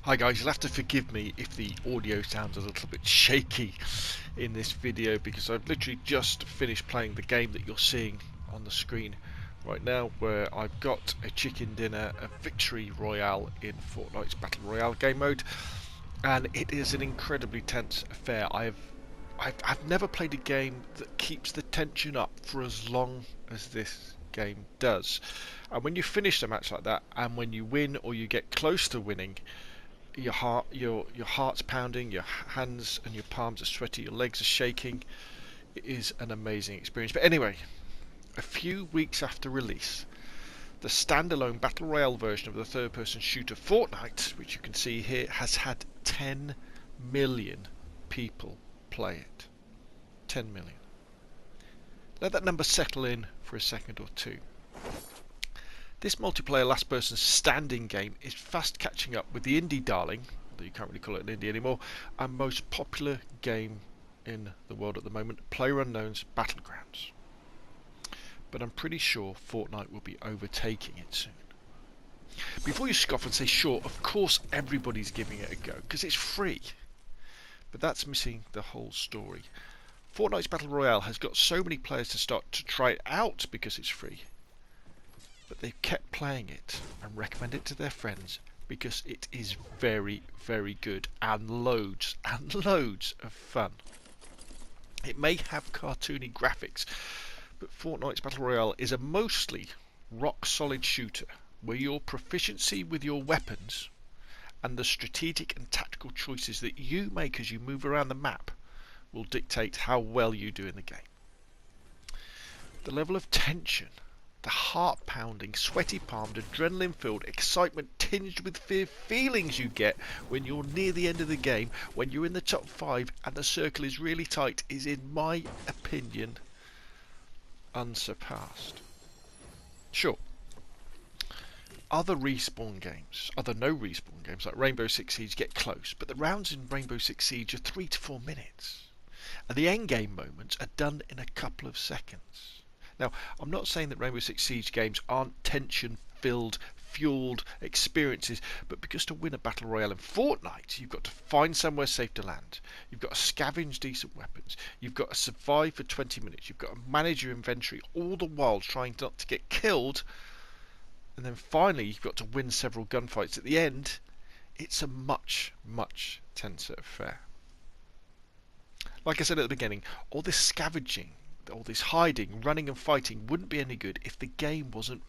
Hi guys, you'll have to forgive me if the audio sounds a little bit shaky in this video because I've literally just finished playing the game that you're seeing on the screen right now, where I've got a chicken dinner, a victory royale in Fortnite's Battle Royale game mode, and it is an incredibly tense affair. I've never played a game that keeps the tension up for as long as this game does. And when you finish a match like that, and when you win or you get close to winning, your heart's pounding, your hands and your palms are sweaty, your legs are shaking. It is an amazing experience. But anyway, a few weeks after release, the standalone Battle Royale version of the third-person shooter Fortnite, which you can see here, has had 10 million people play it. 10 million. Let that number settle in for a second or two. This multiplayer last-person standing game is fast catching up with the indie darling, although you can't really call it an indie anymore, and most popular game in the world at the moment, PlayerUnknown's Battlegrounds. But I'm pretty sure Fortnite will be overtaking it soon. Before you scoff and say, sure, of course everybody's giving it a go, because it's free. But that's missing the whole story. Fortnite's Battle Royale has got so many players to start to try it out because it's free. But they've kept playing it and recommend it to their friends because it is very, very good and loads of fun. It may have cartoony graphics, but Fortnite's Battle Royale is a mostly rock-solid shooter where your proficiency with your weapons and the strategic and tactical choices that you make as you move around the map will dictate how well you do in the game. The level of tension, the heart-pounding, sweaty-palmed, adrenaline-filled, excitement-tinged with fear feelings you get when you're near the end of the game, when you're in the top 5 and the circle is really tight, is, in my opinion, unsurpassed. Sure, other respawn games, other no respawn games like Rainbow Six Siege get close, but the rounds in Rainbow Six Siege are 3 to 4 minutes, and the endgame moments are done in a couple of seconds. Now, I'm not saying that Rainbow Six Siege games aren't tension-filled, fueled experiences, but because to win a Battle Royale in Fortnite, you've got to find somewhere safe to land, you've got to scavenge decent weapons, you've got to survive for 20 minutes, you've got to manage your inventory, all the while trying not to get killed, and then finally you've got to win several gunfights at the end. It's a much, much tenser affair. Like I said at the beginning, all this scavenging, all this hiding, running and fighting wouldn't be any good if the game wasn't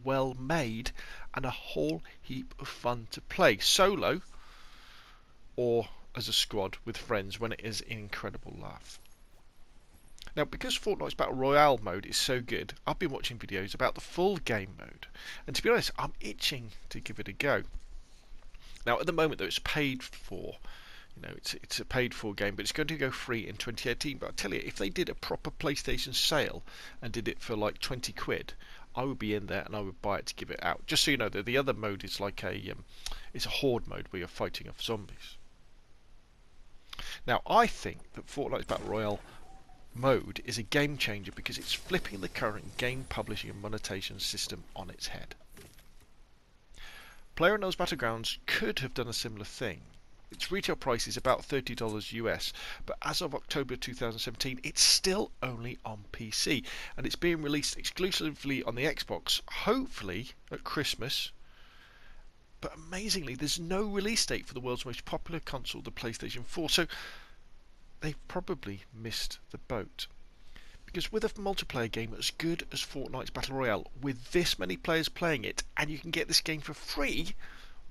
well made and a whole heap of fun to play, solo or as a squad with friends, when it is an incredible laugh. Now, because Fortnite's Battle Royale mode is so good, I've been watching videos about the full game mode, and to be honest, I'm itching to give it a go. Now, at the moment though, it's paid for. It's a paid-for game, but it's going to go free in 2018. But I tell you, if they did a proper PlayStation sale and did it for like 20 quid, I would be in there and I would buy it to give it out. Just so you know, the other mode is like it's a horde mode where you're fighting off zombies. Now, I think that Fortnite's Battle Royale mode is a game changer because it's flipping the current game publishing and monetization system on its head. PlayerUnknown's Battlegrounds could have done a similar thing. Its retail price is about $30 US, but as of October 2017, it's still only on PC, and it's being released exclusively on the Xbox, hopefully at Christmas. But amazingly, there's no release date for the world's most popular console, the PlayStation 4, so they've probably missed the boat. Because with a multiplayer game as good as Fortnite's Battle Royale, with this many players playing it, and you can get this game for free,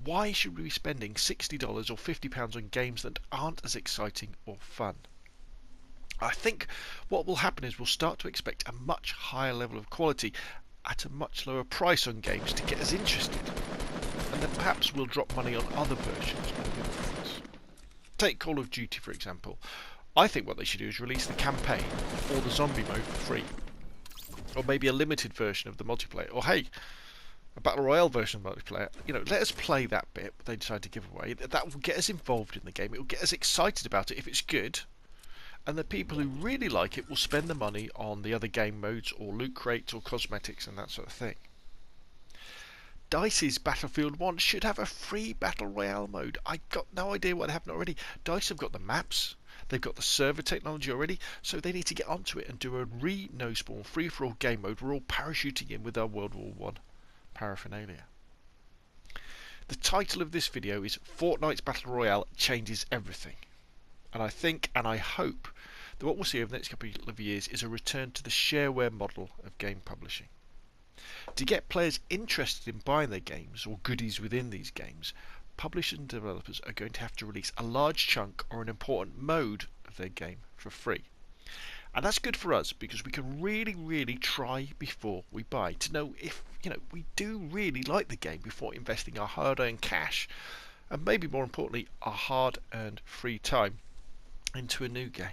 why should we be spending $60 or £50 on games that aren't as exciting or fun? I think what will happen is we'll start to expect a much higher level of quality at a much lower price on games to get us interested, and then perhaps we'll drop money on other versions of the things. Take Call of Duty for example. I think what they should do is release the campaign or the zombie mode for free, or maybe a limited version of the multiplayer, or hey, a Battle Royale version of multiplayer. Let us play that bit they decide to give away. That will get us involved in the game. It will get us excited about it if it's good. And the people who really like it will spend the money on the other game modes or loot crates or cosmetics and that sort of thing. DICE's Battlefield 1 should have a free Battle Royale mode. I got no idea why they haven't already. DICE have got the maps, they've got the server technology already, so they need to get onto it and do a no-spawn, free-for-all game mode. We're all parachuting in with our World War 1 paraphernalia. The title of this video is Fortnites Battle Royale Changes Everything. And I think, and I hope, that what we'll see over the next couple of years is a return to the shareware model of game publishing. To get players interested in buying their games or goodies within these games, publishers and developers are going to have to release a large chunk or an important mode of their game for free. And that's good for us because we can really try before we buy to know if we do really like the game before investing our hard-earned cash and maybe more importantly our hard-earned free time into a new game.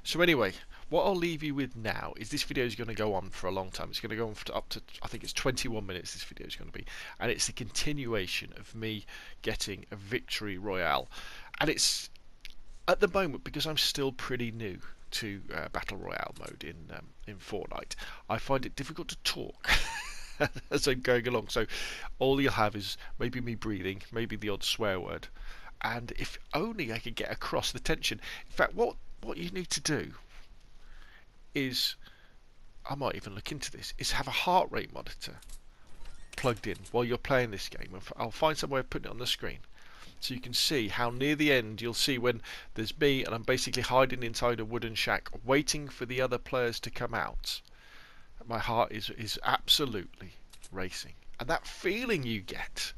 So anyway, what I'll leave you with now is this video is going to go on for a long time. It's going to go on for up to, I think it's 21 minutes this video is going to be. And it's a continuation of me getting a victory royale. And it's, at the moment, because I'm still pretty new to Battle Royale mode in Fortnite, I find it difficult to talk as I'm going along. So all you'll have is maybe me breathing, maybe the odd swear word. And if only I could get across the tension. In fact, what you need to do is, I might even look into this, is have a heart rate monitor plugged in while you're playing this game. I'll find some way of putting it on the screen so you can see how near the end you'll see when there's me and I'm basically hiding inside a wooden shack waiting for the other players to come out. My heart is absolutely racing, and that feeling you get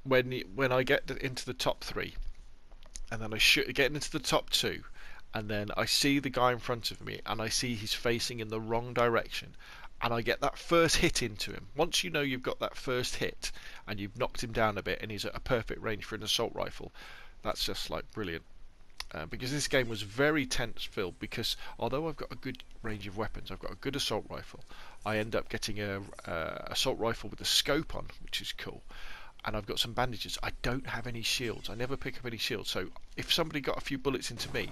when I get into the top 3 and then I get into the top 2 and then I see the guy in front of me and I see he's facing in the wrong direction and I get that first hit into him. Once you know you've got that first hit and you've knocked him down a bit and he's at a perfect range for an assault rifle, that's just like brilliant. Because this game was very tense filled, because although I've got a good range of weapons, I've got a good assault rifle, I end up getting a assault rifle with a scope on, which is cool. And I've got some bandages. I don't have any shields. I never pick up any shields. So if somebody got a few bullets into me,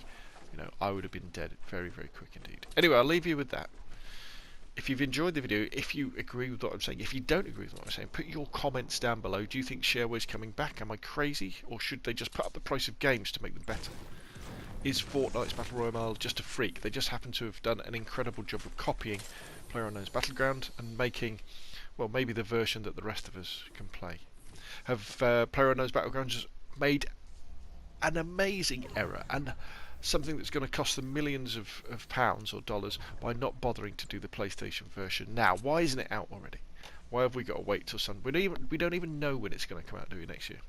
I would have been dead very quick indeed. Anyway, I'll leave you with that. If you've enjoyed the video, if you agree with what I'm saying, if you don't agree with what I'm saying, put your comments down below. Do you think shareware's coming back? Am I crazy? Or should they just put up the price of games to make them better? Is Fortnite's Battle Royale just a freak? They just happen to have done an incredible job of copying PlayerUnknown's Battleground and making, well, maybe the version that the rest of us can play. Have PlayerUnknown's Battlegrounds made an amazing error and something that's going to cost them millions of pounds or dollars by not bothering to do the PlayStation version now? Why isn't it out already? Why have we got to wait till we don't even know when it's going to come out, do we, next year?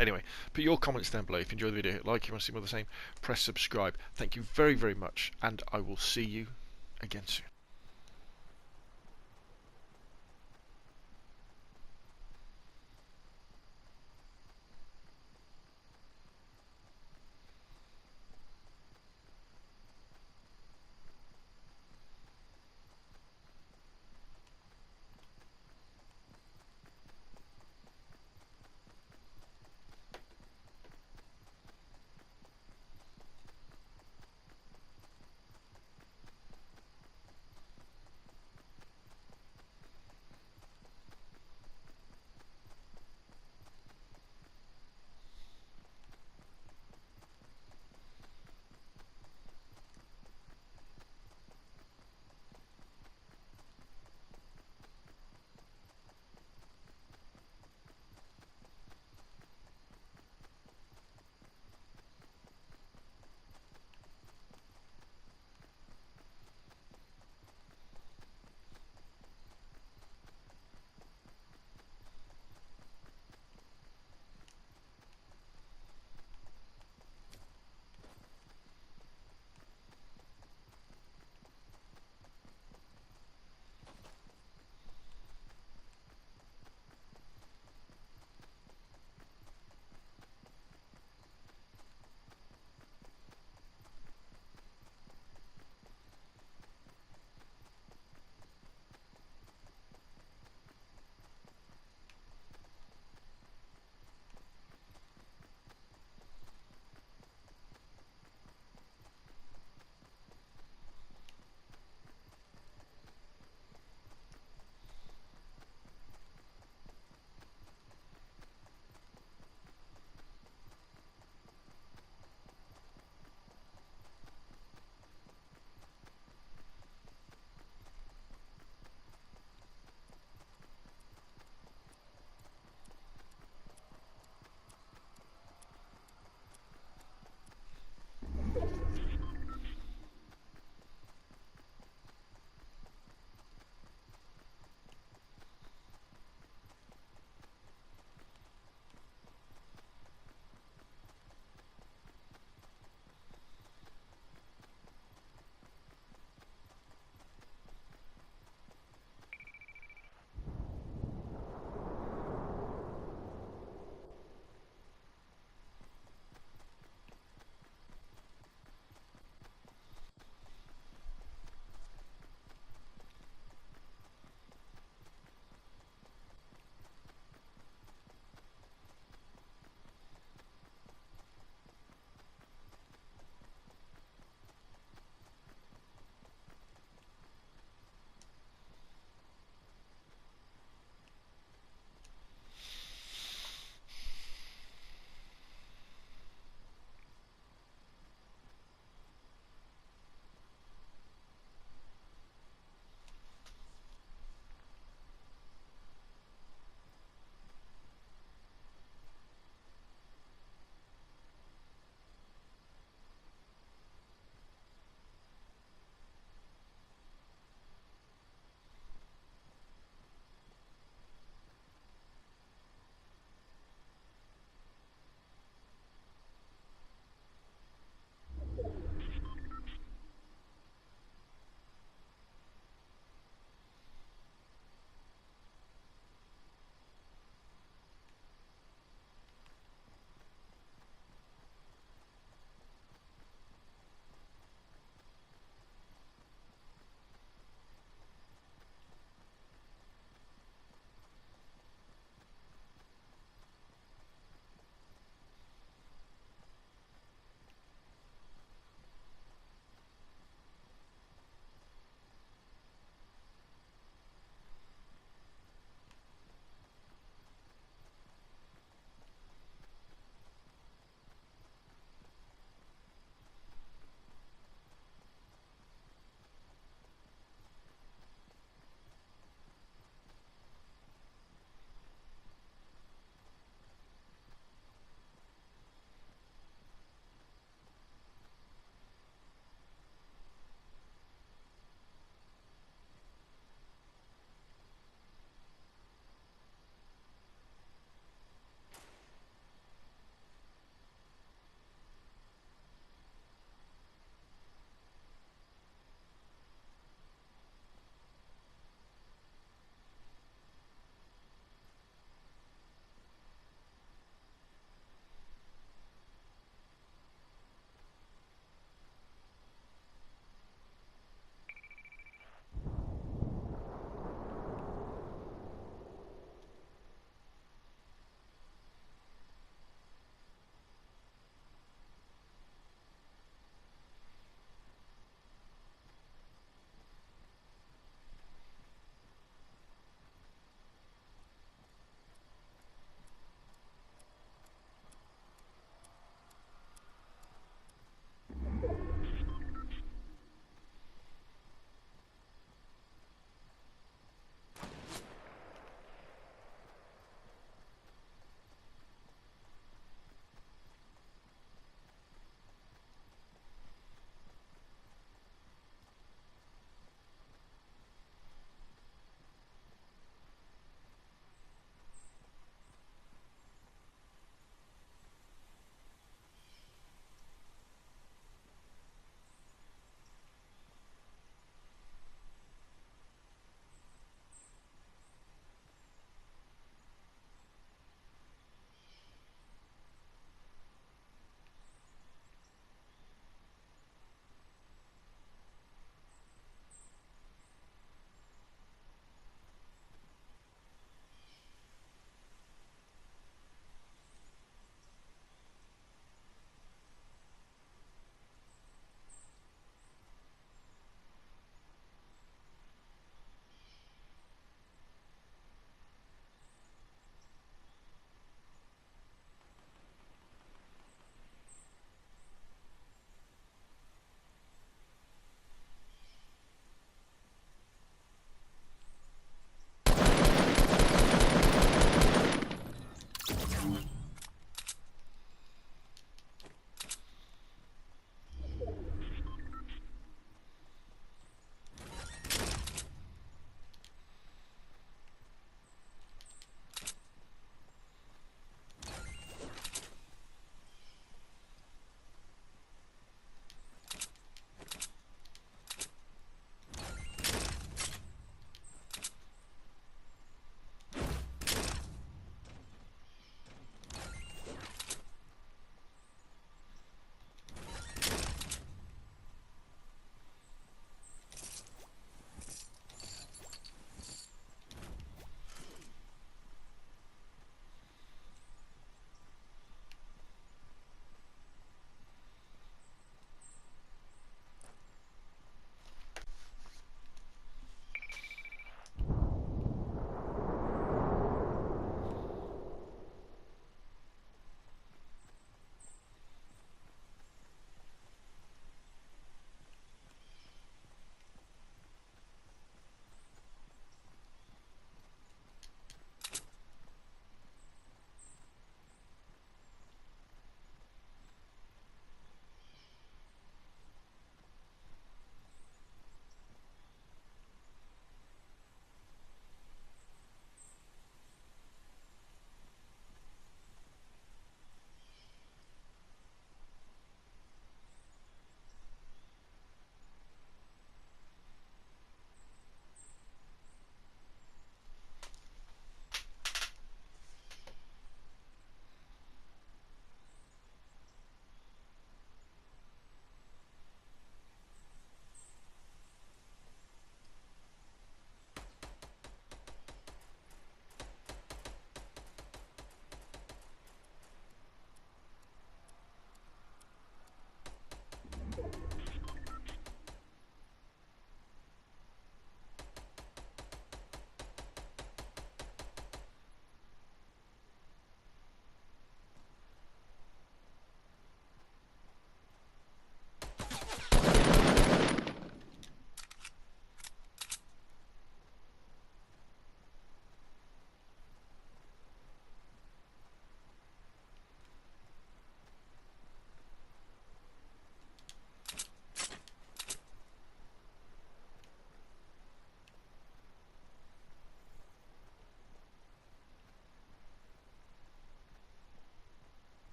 Anyway, put your comments down below. If you enjoyed the video, hit like. If you want to see more of the same, press subscribe. Thank you very much, and I will see you again soon.